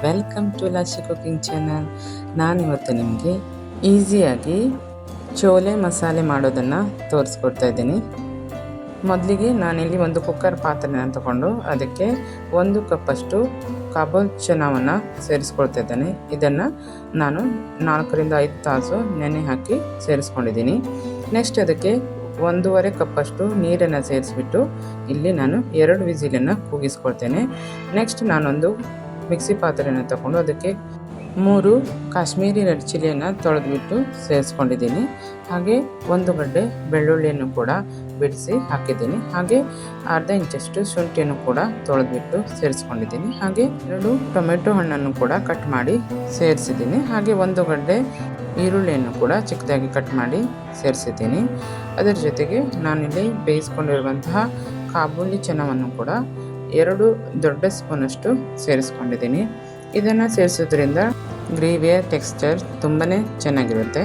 Welcome to Lashi cooking channel. ನಾನಿವತ್ತು ನಿಮಗೆ ಈಸಿಯಾಗಿ ಚೋಲೆ ಮಸಾಲೆ ಮಾಡೋದನ್ನು ತೋರಿಸ್ಕೊಡ್ತಾ ಇದ್ದೀನಿ. ಮೊದಲಿಗೆ ನಾನಿಲ್ಲಿ ಒಂದು ಕುಕ್ಕರ್ ಪಾತ್ರೆನ ತಗೊಂಡು ಅದಕ್ಕೆ 1 ಕಪ್ಪಷ್ಟು ಕಾಬೂಲ್ ಚನಾವನ್ನು ಸೇರಿಸ್ಕೊಳ್ತಾ ಇದ್ದೇನೆ. ಇದನ್ನು ನಾನು 4 ರಿಂದ 5 ತಾಸು ನೆನೆ ಹಾಕಿ ಸೇರಿಸ್ಕೊಂಡಿದ್ದೀನಿ. ನೆಕ್ಸ್ಟ್ ಅದಕ್ಕೆ 1.5 ಕಪ್ಪಷ್ಟು ನೀರನ್ನು ಸೇರಿಸ್ಬಿಟ್ಟು ಇಲ್ಲಿ ನಾನು 2 ವಿಸಿಲನ್ನು ಕೂಗಿಸ್ಕೊಳ್ತೇನೆ. ನೆಕ್ಸ್ಟ್ ನಾನೊಂದು ಮಿಕ್ಸಿ ಪಾತ್ರೆಯನ್ನು ತಗೊಂಡು ಅದಕ್ಕೆ 3 ಕಾಶ್ಮೀರಿ ರೆಡ್ ಚಿಲ್ಲಿಯನ್ನು ತೊಳೆದ್ಬಿಟ್ಟು ಸೇರಿಸ್ಕೊಂಡಿದ್ದೀನಿ. ಹಾಗೆ 1 ಗಡ್ಡೆ ಬೆಳ್ಳುಳ್ಳಿಯನ್ನು ಕೂಡ ಬಿಡಿಸಿ ಹಾಕಿದ್ದೀನಿ. ಹಾಗೆ ಅರ್ಧ ಇಂಚಷ್ಟು ಶುಂಠಿಯನ್ನು ಕೂಡ ತೊಳೆದ್ಬಿಟ್ಟು ಸೇರಿಸ್ಕೊಂಡಿದ್ದೀನಿ. ಹಾಗೆ 2 ಟೊಮೆಟೊ ಹಣ್ಣನ್ನು ಕೂಡ ಕಟ್ ಮಾಡಿ ಸೇರಿಸಿದ್ದೀನಿ. ಹಾಗೆ 1 ಗಡ್ಡೆ ಈರುಳ್ಳಿಯನ್ನು ಕೂಡ ಚಿಕ್ಕದಾಗಿ ಕಟ್ ಮಾಡಿ ಸೇರಿಸಿದ್ದೀನಿ. ಅದರ ಜೊತೆಗೆ ನಾನಿಲ್ಲಿ ಬೇಯಿಸ್ಕೊಂಡಿರುವಂತಹ ಕಾಬೂಲಿ ಚನಾವನ್ನು ಕೂಡ 2 ದೊಡ್ಡ ಸ್ಪೂನಷ್ಟು ಸೇರಿಸ್ಕೊಂಡಿದ್ದೀನಿ. ಇದನ್ನು ಸೇರಿಸೋದ್ರಿಂದ ಗ್ರೇವಿಯ ಟೆಕ್ಸ್ಚರ್ ತುಂಬಾ ಚೆನ್ನಾಗಿರುತ್ತೆ.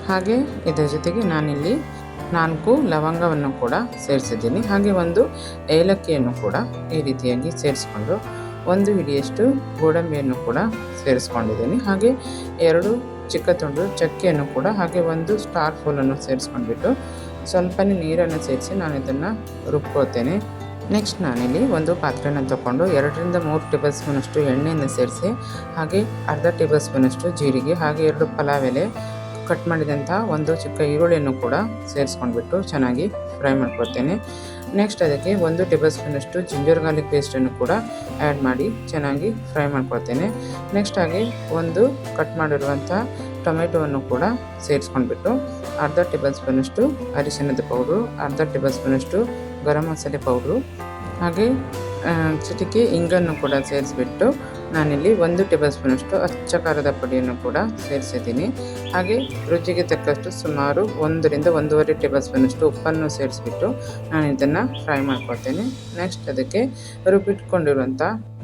ಹಾಗೆ ಇದರ ಜೊತೆಗೆ ನಾನಿಲ್ಲಿ 4 ಲವಂಗವನ್ನು ಕೂಡ ಸೇರಿಸಿದ್ದೀನಿ. ಹಾಗೆ 1 ಏಲಕ್ಕಿಯನ್ನು ಕೂಡ ಈ ರೀತಿಯಾಗಿ ಸೇರಿಸ್ಕೊಂಡು 1 ಹಿಡಿಯಷ್ಟು ಗೋಡಂಬಿಯನ್ನು ಕೂಡ ಸೇರಿಸ್ಕೊಂಡಿದ್ದೀನಿ. ಹಾಗೆ 2 ಚಿಕ್ಕ ತುಂಡು ಚಕ್ಕೆಯನ್ನು ಕೂಡ ಹಾಗೆ 1 ಸ್ಟಾರ್ ಫೂಲನ್ನು ಸೇರಿಸ್ಕೊಂಡ್ಬಿಟ್ಟು ಸ್ವಲ್ಪನೇ ನೀರನ್ನು ಸೇರಿಸಿ ನಾನು ಇದನ್ನು ರುಬ್ಕೊಳ್ತೇನೆ. ನೆಕ್ಸ್ಟ್ ನಾನಿಲ್ಲಿ ಒಂದು ಪಾತ್ರೆನ ತಗೊಂಡು 2 ರಿಂದ 3 ಟೇಬಲ್ ಸ್ಪೂನಷ್ಟು ಎಣ್ಣೆಯನ್ನು ಸೇರಿಸಿ ಹಾಗೆ ಅರ್ಧ ಟೇಬಲ್ ಸ್ಪೂನಷ್ಟು ಜೀರಿಗೆ ಹಾಗೆ 2 ಪಲಾವ್ ಎಲೆ ಕಟ್ ಮಾಡಿದಂಥ 1 ಚಿಕ್ಕ ಈರುಳ್ಳಿಯನ್ನು ಕೂಡ ಸೇರಿಸ್ಕೊಂಡ್ಬಿಟ್ಟು ಚೆನ್ನಾಗಿ ಫ್ರೈ ಮಾಡ್ಕೊಳ್ತೇನೆ. ನೆಕ್ಸ್ಟ್ ಅದಕ್ಕೆ 1 ಟೇಬಲ್ ಸ್ಪೂನಷ್ಟು ಜಿಂಜರ್ ಗಾರ್ಲಿಕ್ ಪೇಸ್ಟನ್ನು ಕೂಡ ಆ್ಯಡ್ ಮಾಡಿ ಚೆನ್ನಾಗಿ ಫ್ರೈ ಮಾಡ್ಕೊಳ್ತೇನೆ. ನೆಕ್ಸ್ಟ್ ಹಾಗೆ 1 ಕಟ್ ಮಾಡಿರುವಂಥ ಟೊಮೆಟೊವನ್ನು ಕೂಡ ಸೇರಿಸ್ಕೊಂಡ್ಬಿಟ್ಟು ಅರ್ಧ ಟೇಬಲ್ ಸ್ಪೂನಷ್ಟು ಅರಿಶಿಣದ ಪೌಡ್ರು, ಅರ್ಧ ಟೇಬಲ್ ಸ್ಪೂನಷ್ಟು ಗರಂ ಮಸಾಲೆ ಪೌಡ್ರು ಹಾಗೆ ಚಿಟಿಕೆ ಇಂಗನ್ನು ಕೂಡ ಸೇರಿಸ್ಬಿಟ್ಟು ನಾನಿಲ್ಲಿ 1 ಟೇಬಲ್ ಸ್ಪೂನಷ್ಟು ಅಚ್ಚ ಖಾರದ ಪುಡಿಯನ್ನು ಕೂಡ ಸೇರಿಸಿದ್ದೀನಿ. ಹಾಗೆ ರುಚಿಗೆ ತಕ್ಕಷ್ಟು ಸುಮಾರು 1 ರಿಂದ 1.5 ಟೇಬಲ್ ಸ್ಪೂನಷ್ಟು ಉಪ್ಪನ್ನು ಸೇರಿಸ್ಬಿಟ್ಟು ನಾನು ಇದನ್ನು ಫ್ರೈ ಮಾಡ್ಕೊಳ್ತೇನೆ. ನೆಕ್ಸ್ಟ್ ಅದಕ್ಕೆ ರುಬ್ಬಿಟ್ಕೊಂಡಿರುವಂಥ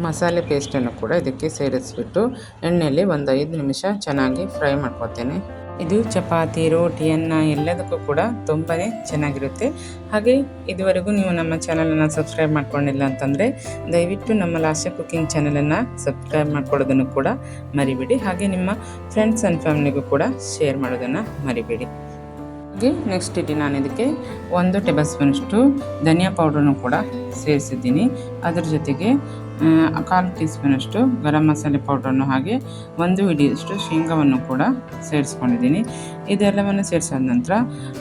ಮಸಾಲೆ ಪೇಸ್ಟನ್ನು ಕೂಡ ಇದಕ್ಕೆ ಸೇರಿಸ್ಬಿಟ್ಟು ಎಣ್ಣೆಯಲ್ಲಿ 1 5 ನಿಮಿಷ ಚೆನ್ನಾಗಿ ಫ್ರೈ ಮಾಡ್ಕೊಳ್ತೇನೆ. ಇದು ಚಪಾತಿ, ರೋಟಿ, ಅನ್ನ ಎಲ್ಲದಕ್ಕೂ ಕೂಡ ತುಂಬಾ ಚೆನ್ನಾಗಿರುತ್ತೆ. ಹಾಗೆ ಇದುವರೆಗೂ ನೀವು ನಮ್ಮ ಚಾನಲನ್ನು ಸಬ್ಸ್ಕ್ರೈಬ್ ಮಾಡ್ಕೊಂಡಿಲ್ಲ ಅಂತಂದರೆ ದಯವಿಟ್ಟು ನಮ್ಮ ಲಾಶಿ ಕುಕಿಂಗ್ ಚಾನಲನ್ನು ಸಬ್ಸ್ಕ್ರೈಬ್ ಮಾಡ್ಕೊಳ್ಳೋದನ್ನು ಕೂಡ ಮರಿಬೇಡಿ. ಹಾಗೆ ನಿಮ್ಮ ಫ್ರೆಂಡ್ಸ್ ಆ್ಯಂಡ್ ಫ್ಯಾಮಿಲಿಗೂ ಕೂಡ ಶೇರ್ ಮಾಡೋದನ್ನು ಮರಿಬೇಡಿ. ಹಾಗೆ ನೆಕ್ಸ್ಟ್ ಇಲ್ಲಿ ನಾನು ಇದಕ್ಕೆ 1 ಟೇಬಲ್ ಸ್ಪೂನಷ್ಟು ಧನಿಯಾ ಪೌಡ್ರನ್ನು ಕೂಡ ಸೇರಿಸಿದ್ದೀನಿ. ಅದರ ಜೊತೆಗೆ 1/4 ಟೀ ಸ್ಪೂನಷ್ಟು ಗರಂ ಮಸಾಲೆ ಪೌಡ್ರನ್ನು ಹಾಗೆ 1 ಹಿಡಿಯಷ್ಟು ಶೇಂಗಾವನ್ನು ಕೂಡ ಸೇರಿಸ್ಕೊಂಡಿದ್ದೀನಿ. ಇದೆಲ್ಲವನ್ನು ಸೇರಿಸಾದ ನಂತರ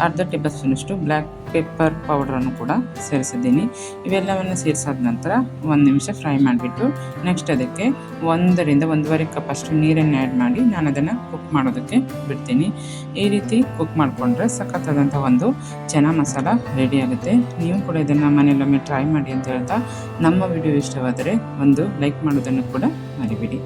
ಅರ್ಧ ಟೇಬಲ್ ಸ್ಪೂನಷ್ಟು ಬ್ಲ್ಯಾಕ್ ಪೆಪ್ಪರ್ ಪೌಡ್ರನ್ನು ಕೂಡ ಸೇರಿಸಿದ್ದೀನಿ. ಇವೆಲ್ಲವನ್ನು ಸೇರಿಸಾದ ನಂತರ 1 ನಿಮಿಷ ಫ್ರೈ ಮಾಡಿಬಿಟ್ಟು ನೆಕ್ಸ್ಟ್ ಅದಕ್ಕೆ 1 ರಿಂದ 1.5 ಕಪ್ಪಷ್ಟು ನೀರನ್ನು ಆ್ಯಡ್ ಮಾಡಿ ನಾನು ಅದನ್ನು ಕುಕ್ ಮಾಡೋದಕ್ಕೆ ಬಿಡ್ತೀನಿ. ಈ ರೀತಿ ಕುಕ್ ಮಾಡಿಕೊಂಡ್ರೆ ಸಖತ್ತಾದಂಥ ಒಂದು ಚನಾ ಮಸಾಲ ರೆಡಿ ಆಗುತ್ತೆ. ನೀವು ಕೂಡ ಇದನ್ನು ಮನೆಯಲ್ಲೊಮ್ಮೆ ಟ್ರೈ ಮಾಡಿ ಅಂತ ಹೇಳ್ತಾ ನಮ್ಮ ವಿಡಿಯೋ ಇಷ್ಟವಾದರೆ ಒಂದು ಲೈಕ್ ಮಾಡೋದನ್ನು ಕೂಡ ಮರಿಬೇಡಿ.